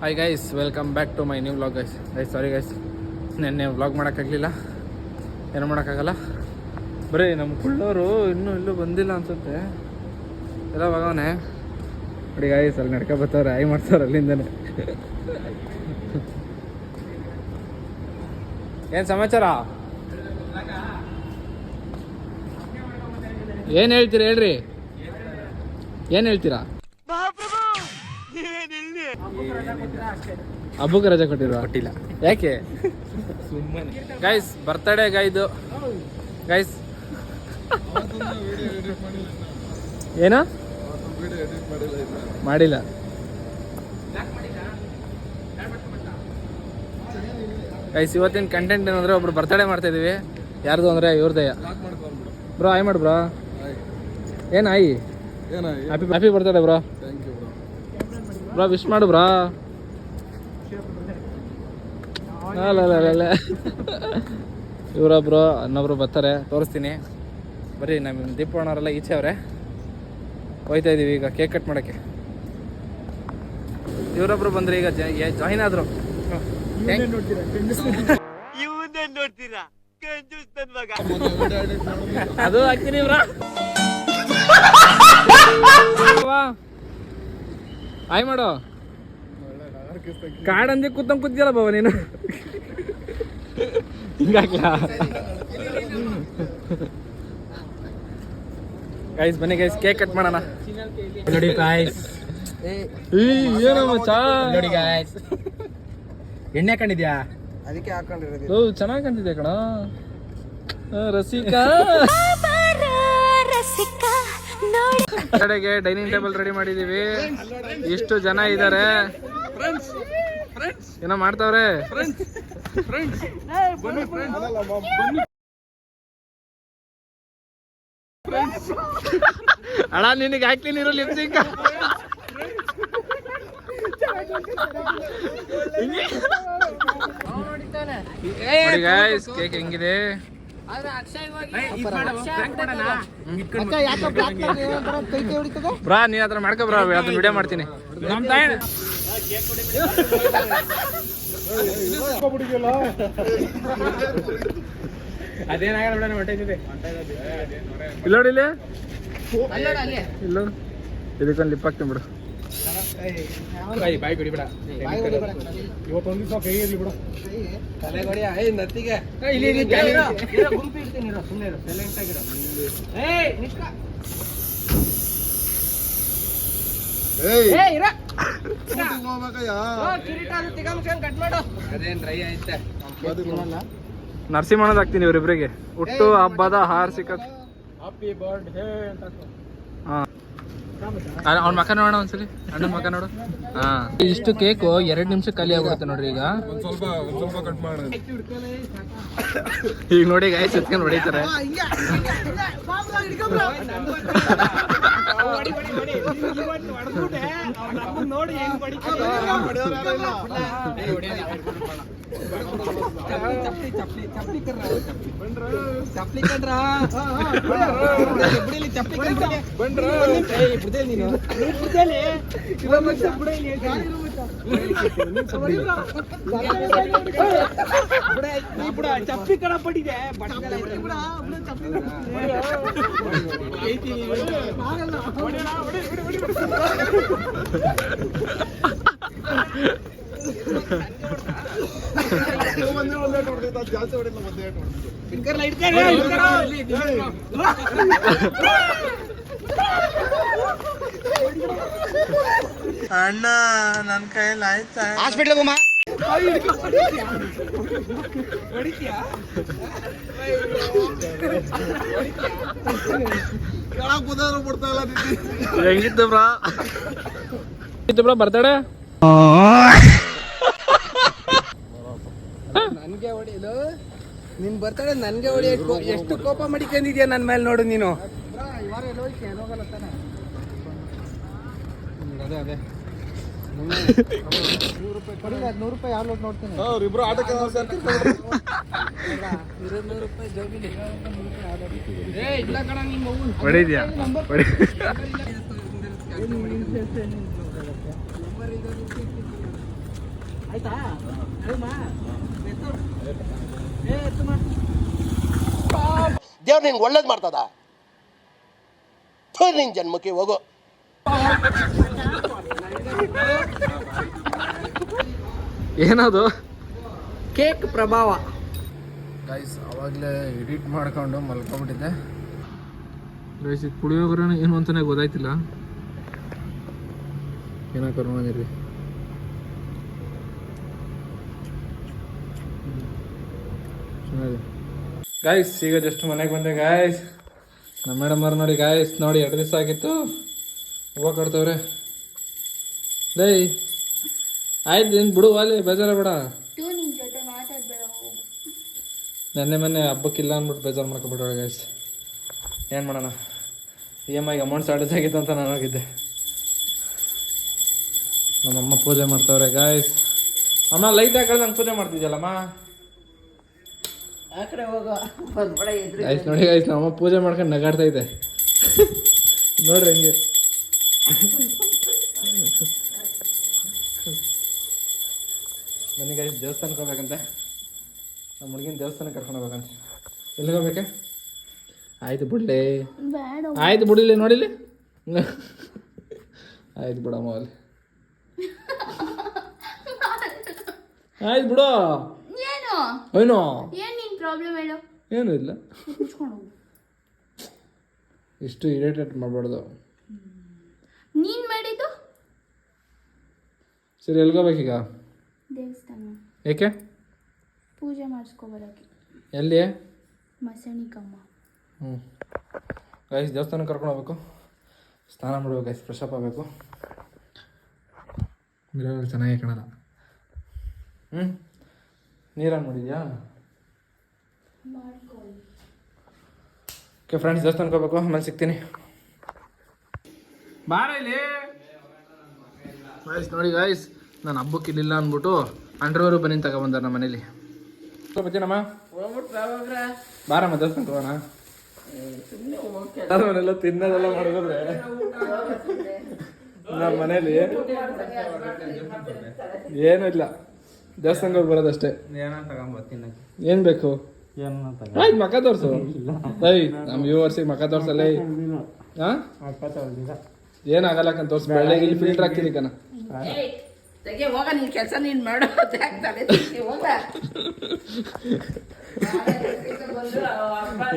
Hi guys, welcome back to my new vlog guys. Sorry guys, ನೆನ್ನೆ vlog ಮಾಡೋಕ್ಕಾಗಲಿಲ್ಲ. ಏನು ಮಾಡೋಕ್ಕಾಗಲ್ಲ. ಬರೀ ನಮ್ಮ ಕುಳ್ಳವರು ಇನ್ನೂ ಬಂದಿಲ್ಲ ಅನ್ಸುತ್ತೆ. ಎಲ್ಲ ಭಾಗವನೆ ನೋಡಿ ಗೈಸ್, ಅಲ್ಲಿ ನಡ್ಕೊ ಬರ್ತಾರೆ, ಆಯ್ ಮಾಡ್ತಾರೆ ಅಲ್ಲಿಂದನೇ. ಏನು ಸಮಾಚಾರ? ಏನು ಹೇಳ್ತೀರಾ ಹೇಳ್ರಿ, ಏನು ಹೇಳ್ತೀರಾ? ಹಬ್ಬಕ್ಕೆ ರಜೆ ಕೊಟ್ಟಿಲ್ಲ. ಯಾಕೆ? ಗೈಸ್ ಬರ್ತಡೇ ಗೈದು ಗೈಸ್. ಏನು ಮಾಡಿಲ್ಲ ಗೈಸ್. ಇವತ್ತಿನ ಕಂಟೆಂಟ್ ಏನಂದ್ರೆ ಒಬ್ರು ಬರ್ತಡೇ ಮಾಡ್ತಾ ಇದೀವಿ. ಯಾರ್ದು ಅಂದ್ರೆ ಇವ್ರದಯ್ಯ. ಬ್ರೋ ಆಯ್ ಮಾಡು ಬ್ರೋ. ಏನು ಆಯಿ? Happy birthday bro. Bro wish ಮಾಡು ಬ್ರೋ. ಅಲ್ಲ ಇವರೊಬ್ರು ಇನ್ನೊಬ್ರು ಬರ್ತಾರೆ, ತೋರಿಸ್ತೀನಿ. ಬರೀ ನಮ್ಮ ದೀಪಣ್ಣವರೆಲ್ಲ ಈಚೆ ಅವರೇ. ಹೋಯ್ತಾ ಇದೀವಿ ಈಗ ಕೇಕ್ ಕಟ್ ಮಾಡೋಕ್ಕೆ. ಇವರೊಬ್ರು ಬಂದ್ರೆ ಈಗ ಜಾಯಿನ್ ಆದ್ರು. ಅದು ಹಾಕ್ತೀನಿ ಬ್ರೋ. ಆಯ್ ಮಾಡು. ಕಾಡಂದಿ ಕೂತಿಯಲ್ಲ ಬಾವ ನೀನು. ಹಿಂಗಾಗ್ಲಾ ಗೈಸ್? ಬನ್ನಿ ಗೈಸ್, ಕೇಕ್ ಕಟ್ ಮಾಡೋಣ. ನೋಡಿ ಗೈಸ್, ಏನೋ ಮಚ್ಚಾ ನೋಡಿ ಗೈಸ್, ಎಣ್ಣೆ ಹಾಕೊಂಡಿದ್ಯಾ? ಅದಕ್ಕೆ ಹಾಕೊಂಡಿರೋದು. ಚೆನ್ನಾಗಿ ಕಾಣ್ತಿದ್ಯಾ ಕಣ ರಸಿಕಾ. ಕಡೆಗೆ ಡೈನಿಂಗ್ ಟೇಬಲ್ ರೆಡಿ ಮಾಡಿದೀವಿ. ಇಷ್ಟು ಜನ ಇದ್ದಾರೆ, ಏನೋ ಮಾಡ್ತಾವ್ರೆ. ಅಣ್ಣ ನಿನಗೆ ಹಾಕ್ಲಿ ನೀರು ಲಿಪ್ಸಿಂಗ್. ಕೇಕ್ ಹೆಂಗಿದೆ? ಬ್ರಾ ನೀನ್ ಹತ್ರ ಮಾಡ್ಕೊ ಬ್ರಾ, ಅದನ್ನ ವಿಡಿಯೋ ಮಾಡ್ತೀನಿ. ನಮ್ ತಾಯಿ ಅದೇನಾಗಲ್ಲ ಬಿಡ, ಹೊಟ್ಟೈತಿದೆ. ಇಲ್ಲ ನೋಡಿ, ಇಲ್ಲ ಇದಕ್ಕೊಂದು ಲಿಪ್ ಹಾಕ್ತೀನಿ ಬಿಡು. ಬಾಯ್ ಬಿಡಿ ಬಿಡ, ಇವತ್ತೊಂದು ದಿವಸ ಕೈ ಇರ್ಲಿ ಬಿಡು. ನತ್ತಿಗೆ ಗುಂಪಿ ಇಡ್ತೀನಿ, ಸುಮ್ಮನೆ ಸೈಲೆಂಟ್ ಆಗಿರೋ. ನರಸಿಂಹಣ್ಣದ ಹಾಕ್ತೀನಿ ಇವರಿಬ್ರಿಗೆ. ಹುಟ್ಟು ಹಬ್ಬದ ಹಾರ್ಸಿಕ ಹ್ಯಾಪಿ ಬರ್ತ್ಡೇ ಅಂತ. ಅವ್ನ ಮಕ್ಕ ನೋಡೋಣ ಒಂದ್ಸಲಿ, ಅಣ್ಣನ ಮಕ್ಕ ನೋಡು. ಹಾ, ಇಷ್ಟು ಕೇಕು 2 ನಿಮಿಷ ಖಾಲಿ ಆಗುತ್ತೆ ನೋಡ್ರಿ. ಈಗ ಈಗ ನೋಡಿ ಗಾಯ ಎತ್ಕೊಂಡು ಹೊಡಿತಾರೆ. ಚಪ್ಪಲಿ ಕಣ ಪಟ್ಟಿದೆ. ಅಣ್ಣ ನನ್ನ ಕೈಯಲ್ಲಿ ಆಯ್ತಾ? ಹಾಸ್ಪಿಟ್ಲ್ ಹೆಂಗಿತ್ತು ಬ್ರಾ? ಬರ್ತಾಡೆ ನನ್ಗೆ ಹೊಡಿಯಲು, ನಿನ್ ಬರ್ತಾಳೆ ನನ್ಗೆ ಹೊಡಿ. ಎಷ್ಟು ಕೋಪ ಮಾಡಿಕೊಂಡಿದ್ಯಾ ನನ್ ಮೇಲೆ ನೋಡು ನೀನು. ಅದೇ 100 ರೂಪಾಯಿ ಯಾವ ಲೋಟ್ ನೋಡ್ತೀನಿ. ಇಬ್ರು ಆಟಕ್ಕೆ ಹೊಡಿದ್ಯಾ? ಆಯ್ತಾ ದೇವ್ರು ನಿನ್ಗೆ ಒಳ್ಳೇದು ಮಾಡ್ತದ ನಿನ್ ಜನ್ಮಕ್ಕೆ ಹೋಗೋ. ಏನದು ಕೇಕ್ ಪ್ರಭಾವ. ಗೈಸ್ ಅವಾಗಲೇ ಎಡಿಟ್ ಮಾಡ್ಕೊಂಡು ಮಲ್ಕೊಂಬಿಟ್ಟಿದ್ದೆ ಗೈಸ್. ಇದು ಪುಳಿಯೋಗರೆ ಏನು ಅಂತಾನೆ ಗೊತ್ತಾಯ್ತಿಲ್ಲ. ಏನಾಕ ನೋಡಿರಿ ಚೆನ್ನಾಗಿದೆ ಗಾಯ್ಸ್. ಈಗ ಜಸ್ಟ್ ಮನೆಗೆ ಬಂದೆ ಗಾಯ್ಸ್. ನಮ್ಮ ಮೇಡಮ್ ಅವ್ರು ನೋಡಿ ಗಾಯ್ಸ್, ನೋಡಿ 2 ದಿವಸ ಆಗಿತ್ತು ಹೂವು ಕಟ್ತವ್ರೆ. ಲೈ ಆಯ್ತು ನೀನು ಬಿಡು, ಅಲ್ಲಿ ಬೇಜಾರ ಬೇಡ. ಮೊನ್ನೆ ಹಬ್ಬಕ್ಕಿಲ್ಲ ಅಂದ್ಬಿಟ್ಟು ಬೇಜಾರು ಮಾಡ್ಕೊಬಿಟ್ರೆ ಗಾಯ್ಸ್. ಏನು ಮಾಡೋಣ, EMI ಅಮೌಂಟ್ ಶಾರ್ಟೇಜ್ ಆಗಿತ್ತು ಅಂತ ನಾನು ಹೋಗಿದ್ದೆ. ನಮ್ಮಮ್ಮ ಪೂಜೆ ಮಾಡ್ತವ್ರೆ ಗಾಯ್ಸ್. ಅಮ್ಮ ಲೈಟ್ ಹಾಕಿ ನಂಗೆ ಪೂಜೆ ಮಾಡ್ತಿದ್ಯಲ್ಲಮ್ಮ. ಗೈಸ್ ನೋಡಿ ಗೈಸ್, ನಮ್ಮಮ್ಮ ಪೂಜೆ ಮಾಡ್ಕೊಂಡು ನಗಾಡ್ತಾ ಇದೆ ನೋಡ್ರಿ ಹೆಂಗೆ. ಬನ್ನಿ ಗೈಸ್, ದೇವಸ್ಥಾನಕ್ಕೆ ಹೋಗ್ಬೇಕಂತೆ. ನಮ್ಮ ಹುಡುಗಿನ ದೇವಸ್ಥಾನಕ್ಕೆ ಕರ್ಕೊಂಡು ಹೋಗ್ಬೇಕಂತೆ. ಎಲ್ಲಿಗೆ ಹೋಗ್ಬೇಕೆ? ಆಯ್ತು ಬಿಡ್ಲಿ, ಆಯ್ತು ಬಿಡಿಲಿ, ನೋಡಿಲಿ ಆಯ್ತು ಬಿಡಮ್ಮ ಅಲ್ಲಿ. ಆಯ್ತು ಬಿಡು. ಏನು ಏನೂ ಇಲ್ಲ, ಇಷ್ಟು ಇರಿಟೇಟ್ ಮಾಡಬಾರ್ದು. ನೀನ್ ಮಾಡಿದ್ದು ಸರಿ, ಎಲ್ಗೋಬೇಕೀಗ? ದೇವಸ್ಥಾನ. ಏಕೆ? ಪೂಜೆ ಮಾಡಿಸ್ಕೊಬರಕ್ಕೆ. ಎಲ್ಲಿ? ಮಸಣಿಕಮ್ಮ. ಗೈಸ್, ದೇವಸ್ಥಾನಕ್ಕೆ ಕರ್ಕೊಂಡು ಹೋಗ್ಬೇಕು. ಸ್ನಾನ ಮಾಡ್ಬೇಕು ಗೈಸ್, ಫ್ರೆಶ್ ಅಪ್ ಆಗಬೇಕು. ಮಿರರ್ ಚೆನ್ನಾಗಿ ಕಾಣಲ್ಲ. ನೀರಾನ್ ಮಾಡಿದ್ಯಾ? ಓಕೆ ಫ್ರೆಂಡ್ಸ್, ದೇವಸ್ಥಾನಕ್ಕೆ ಹೋಗ್ಬೇಕು. ಆಮೇಲೆ ಸಿಗ್ತೀನಿ. ಬಾರ ಇಲ್ಲಿ ಗೈಸ್. ನೋಡಿ ಗೈಸ್, ನಾನು ಹಬ್ಬಕ್ಕೆ ಇಲ್ಲಿಲ್ಲ ಅಂದ್ಬಿಟ್ಟು ಅಂಡ್ರವರು ಬನ್ನಿ ತಗೊಬಂದಾರ ನಮ್ಮ ಮನೇಲಿ. ಬರ್ತೀನಮ್ಮ, ಬಾರಮ್ಮ ದೇವಸ್ಥಾನಕ್ಕೆ ಹೋಗೋಣ. ಮನೆಲ್ಲ ತಿನ್ನೋದೆಲ್ಲ ಮಾಡಿದ್ರೆ ನಮ್ಮ ಮನೇಲಿ ಏನೂ ಇಲ್ಲ, ದೇವಸ್ಥಾನಕ್ಕೆ ಹೋಗಿ ಬರೋದಷ್ಟೇ. ಏನ್ ಬೇಕು? ಆಯ್ತು, ಮಕ್ಕ ತೋರ್ಸು. ನಮ್ಮ ವ್ಯೂವರ್ಸಿಗೆ ಮಕ್ಕ ತೋರ್ಸಲ್ಲ. ಏನಾಗಲ್ಲಕ್ಕಂತ ತೋರ್ಸು. ಬೆಳಗ್ಗೆ ಇಲ್ಲಿ ಫಿಲ್ಟರ್ ಹಾಕ್ತೀನಿ ಕಣ. ಹೋಗ, ನಿನ್ ಕೆಲಸ ನೀನ್ ಮಾಡೋ.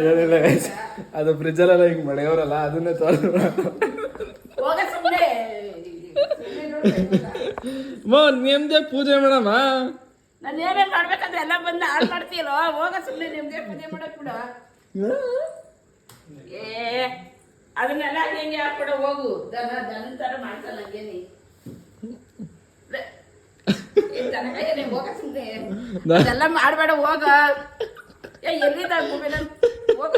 ಏನಿಲ್ಲ, ಅದು ಫ್ರಿಜ್ಜಲ್ಲೆಲ್ಲ ಹಿಂಗೆ ಮಳೆಯವರಲ್ಲ, ಅದನ್ನೇ ತೋರ್ಸು. ನಿಮ್ದೇ ಪೂಜೆ ಮಾಡಮ್ಮ. ನಾನು ಏನೇನ್ ಮಾಡ್ಬೇಕಂದ್ರೆ ಎಲ್ಲ ಬಂದು ಹಾಳು ಮಾಡ್ತೀಯಲ್ಲೋ. ಹೋಗ ಸುಮ್ಮನೆ, ನಿಮ್ದೇ ಪೂಜೆ ಮಾಡಕ್ ಬಿಡ. ಅದನ್ನೆಲ್ಲ ಹೆಂಗೆ ಹಾಕ್ಬಿಡ ಹೋಗು. ದನ ತರ ಮಾಡ್ತಲ್ಲ ಹಂಗೇನಿ. ಹೋಗ ಸುಮ್ಮನೆ, ಅದೆಲ್ಲ ಮಾಡ್ಬೇಡ ಹೋಗ. ಎಲ್ಲಿದ್ದ ಮೊಬೈಲ್ ಹೋಗ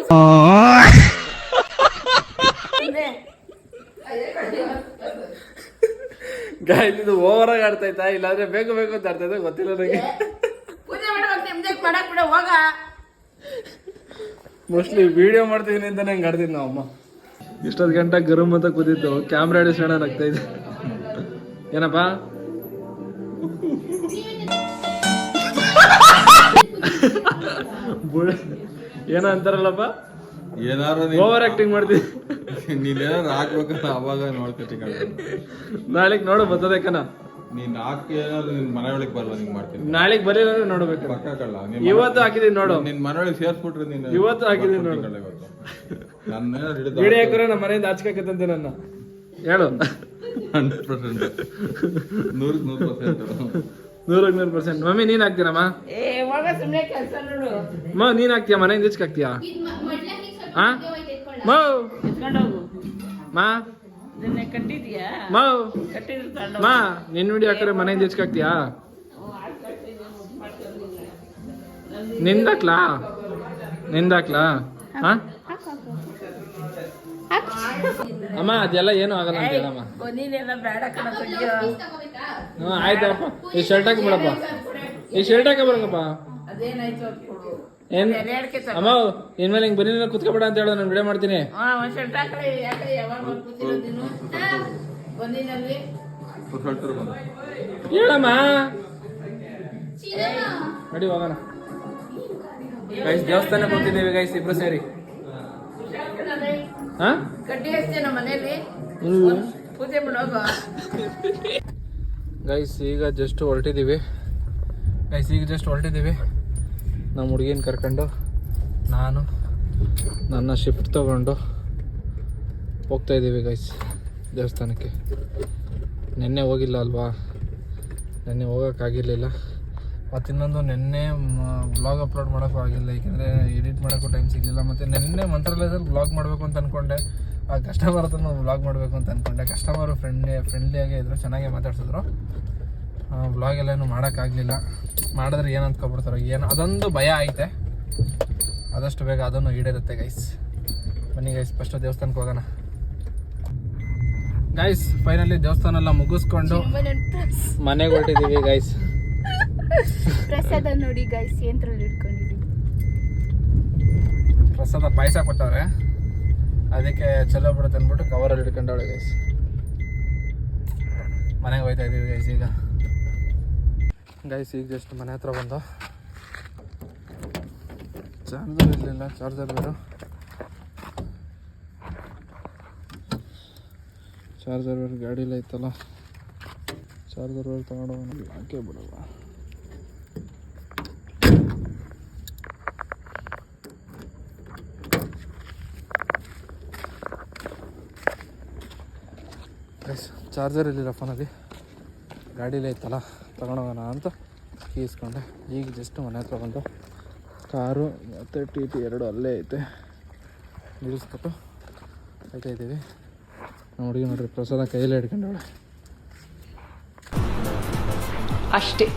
ಗಾಯ್ಸ್, ಇದು ಓವರಾಗಿ ಆಡ್ತೈತಾ ಇಲ್ಲಾಂದ್ರೆ ಬೇಕು ಬೇಕು ಅಂತ ಆಡ್ತೈತೆ ಗೊತ್ತಿಲ್ಲ ನನಗೆ. ಪೂಜೆ ಮಾಡ್ಬೇಕು, ನಿಮ್ದೇ ಮಾಡಕ್ ಬಿಡ ಹೋಗ. ಮೋಸ್ಟ್ಲಿ ವಿಡಿಯೋ ಮಾಡ್ತಿದ್ದೀನಿ ಅಂತ ಹೆಂಗೆ ಆಡ್ತೀನಿ ನಾವು ಅಮ್ಮ. ಇಷ್ಟೊತ್ತು ಗಂಟೆ ಗರಂ ಅಂತ ಕೂತಿತ್ತು, ಕ್ಯಾಮ್ರಾ ಹಿಡಿಸ್ಕೋಣ ಆಗ್ತಾ ಇದೆ. ಏನಪ್ಪ ಏನೋ ಅಂತಾರಲ್ಲಪ್ಪ, ಏನಾರು ಓವರ್ ಆಕ್ಟಿಂಗ್ ಮಾಡ್ತೀನಿ. ನೀನೇನಾರು ಹಾಕ್ಬೇಕಂತ ಅವಾಗ ನೋಡ್ಕೊತಿ. ನಾಳೆಗೆ ನೋಡು ಬರ್ತದೆ ಕಣ. ನೀನ್ ಹಾಕಿ ಏನಾದ್ರು ನಿನ್ ಮನೆ ಒಳಗೆ ಬರಲ್ಲ, ನಿಂಗೆ ಮಾಡ್ತೀನಿ. ನಾಳೆಗೆ ಬರಲಿಲ್ಲ ನೋಡ್ಬೇಕು. ಪಕ್ಕ ಕಳ್ಳ. ಇವತ್ತು ಹಾಕಿದೀನಿ ನೋಡು. ನಿನ್ ಮನೆ ಒಳಗೆ ಸೇರ್ಸ್ಬಿಟ್ರೆ ನೀನು ಇವತ್ತು ಹಾಕಿದೀನಿ ನೋಡು. ನನ್ನ ವಿಡಿಯೋ ಹಾಕಿದ್ರೆ ನಮ್ಮ ಮನೆಯಿಂದ ಆಚೆಕತ್ತಂತೆ ನನ್ನ. ಹೇಳು. 100%, 100%. 100% ಮಮ್ಮಿ ನೀನ್ ಹಾಕ್ತೀರಮ್ಮ? ಹೋಗ ಸುಮ್ಮನೆ ಕೆಲಸ ನೋಡು. ಮಾ ನೀನ್ ಹಾಕ್ತೀಯ? ಮನೆಯಿಂದ ಈಚೆಗೆ ಹಾಕ್ತೀಯಾ? ಹಾ ಮಾ ಎತ್ಕೊಂಡೋಗು. ಮಾ ಇದನ್ನ ಕಟ್ಟಿದ್ಯಾ? ಮಾ ಕಟ್ಟಿದ್ರು ಮಾ ನಿನ್ ವಿಡಿಯೋ ಹಾಕಿದ್ರೆ ಮನೆಯಿಂದ ಈಚೆಗೆ ಹಾಕ್ತೀಯಾ? ನಿಂದಾಕ್ಲಾ? ನಿಂದಾಕ್ಲಾ? ಹಾ ಅಮ್ಮ, ಅದೆಲ್ಲ ಏನೂ ಆಗಲ್ಲ ಅಂತ ಹೇಳಮ್ಮ. ನೀನೆಲ್ಲ ಬೇಡ ಕಣ ತೆಗಿಯೋ. ಹ್ಞೂ ಆಯ್ತಪ್ಪ. ಈ ಶರ್ಟ್ ಹಾಕಿ ಬಿಡಪ್ಪ, ಈ ಶರ್ಟ್ ಹಾಕಿ ಬರಂಗಪ್ಪ. ಅದೇನಾಯ್ತು ಅದು ಕೊಡು. ಏನ್ ಅಮ್ಮ, ಇನ್ಮೇಲೆ ಹಿಂಗೆ ಬನ್ನಿ ಕುತ್ಕೊಬೇಡ ಅಂತ ಹೇಳೋ, ನಾನು ವಿಡಿಯೋ ಮಾಡ್ತೀನಿ. ಒಂದ್ ಶರ್ಟ್ ಹಾಕಿ. ಯಾಕೆ ಯಾವಾಗ ಕೂತಿರೋದು ನೀನು ಬಂದಿನಲ್ಲಿ? ಹೇಳಮ್ಮ. ನಡಿ ಹೋಗೋಣ ಗೈಸ್. ದೇವಸ್ಥಾನಕ್ಕೆ ಹೋಗ್ತಿದ್ದೀವಿ ಗೈಸ್ ಇಬ್ರು ಸೇರಿ. ಹಾಂ ಕಡ್ಡಿ ಹಚ್ತೇನೆ ಮನೇಲಿ ಪೂಜೆ ಮಾಡೋಗ. ಗೈಸ್ ಈಗ ಜಸ್ಟ್ ಹೊರಟಿದ್ದೀವಿ. ನಮ್ಮ ಹುಡುಗಿನ ಕರ್ಕೊಂಡು ನಾನು ನನ್ನ ಶಿಫ್ಟ್ ತೊಗೊಂಡು ಹೋಗ್ತಾಯಿದ್ದೀವಿ ಗೈಸ್ ದೇವಸ್ಥಾನಕ್ಕೆ. ನೆನ್ನೆ ಹೋಗಿಲ್ಲ ಅಲ್ವಾ, ನೆನ್ನೆ ಹೋಗೋಕ್ಕಾಗಿರಲಿಲ್ಲ. ಮತ್ತು ಇನ್ನೊಂದು ನೆನ್ನೆ ವ್ಲಾಗ್ ಅಪ್ಲೋಡ್ ಮಾಡೋಕ್ಕೂ ಆಗಿಲ್ಲ, ಏಕೆಂದರೆ ಎಡಿಟ್ ಮಾಡೋಕ್ಕೂ ಟೈಮ್ ಸಿಗಲಿಲ್ಲ. ಮತ್ತು ನೆನ್ನೆ ಮಂತ್ರಾಲಯದಲ್ಲಿ ವ್ಲಾಗ್ ಮಾಡಬೇಕು ಅಂತ ಅಂದ್ಕೊಂಡೆ. ಆ ಕಸ್ಟಮರ್ ಹತ್ರ ವ್ಲಾಗ್ ಮಾಡಬೇಕು ಅಂತ ಅಂದ್ಕೊಂಡೆ. ಕಸ್ಟಮರು ಫ್ರೆಂಡ್ಲಿಯಾಗೇ ಇದ್ದರು, ಚೆನ್ನಾಗೇ ಮಾತಾಡ್ಸಿದ್ರು. ವ್ಲಾಗ್ ಎಲ್ಲನೂ ಮಾಡೋಕ್ಕಾಗಲಿಲ್ಲ. ಮಾಡಿದ್ರೆ ಏನು ಅಂದ್ಕೊಬಿಡ್ತಾರೋ ಏನು, ಅದೊಂದು ಭಯ ಐತೆ. ಆದಷ್ಟು ಬೇಗ ಅದನ್ನು ಈಡೇರುತ್ತೆ ಗೈಸ್. ಬನ್ನಿ ಗೈಸ್, ಫಸ್ಟು ದೇವಸ್ಥಾನಕ್ಕೆ ಹೋಗೋಣ ಗೈಸ್. ಫೈನಲಿ ದೇವಸ್ಥಾನ ಎಲ್ಲ ಮುಗಿಸ್ಕೊಂಡು ಮನೆಗೆ ಹೊರಟಿದ್ದೀವಿ ಗೈಸ್. ಪ್ರಸಾದ ನೋಡಿ ಗೈಸ್, ಯಂತ್ರಲ್ಲಿ ಇಟ್ಕೊಂಡಿದ್ದೀವಿ. ಪ್ರಸಾದ ಪಾಯಸ ಕೊಟ್ಟವ್ರೆ, ಅದಕ್ಕೆ ಚಲೋ ಬಿಡುತ್ತೆ ಅಂದ್ಬಿಟ್ಟು ಕವರಲ್ಲಿ ಹಿಡ್ಕೊಂಡವಳೆ ಗೈಸ್. ಮನೆಗೆ ಹೋಗ್ತಾ ಇದ್ದೀವಿ ಗೈಸ್ ಈಗ. ಈಗ ಜಸ್ಟ್ ಮನೆ ಹತ್ರ ಬಂದು ಚಾರ್ಜರ್ ಇರಲಿಲ್ಲ, ಚಾರ್ಜರ್ ಬೇರೆ ಗಾಡೀಲಿ ಐತಲ್ಲ, ಚಾರ್ಜರ್ ಬೇರೆ ತಗೊಂಡು ಹಾಕೇ ಬಿಡಲ್ಲ. ಚಾರ್ಜರ್ ಇರಲಿಲ್ಲ ಫೋನಲ್ಲಿ, ಗಾಡೀಲಿ ಐತಲ್ಲ ತಗೊಂಡೋಗೋಣ ಅಂತ ಕೀಸ್ಕೊಂಡೆ. ಈಗ ಜಸ್ಟ್ ಮನೆ ಹತ್ರ ಬಂದು ಕಾರು ಮತ್ತು ಟಿ ಎರಡು ಅಲ್ಲೇ ಐತೆ, ನಿಲ್ಲಿಸ್ಬಿಟ್ಟು ಹೋಗ್ತಾ ಇದ್ದೀವಿ. ನಮ್ಮ ಹುಡುಗಿ ನೋಡ್ರಿ ಪ್ರಸಾದ ಕೈಯಲ್ಲೇ ಹಿಡ್ಕೊಂಡವಳೆ ಅಷ್ಟೇ.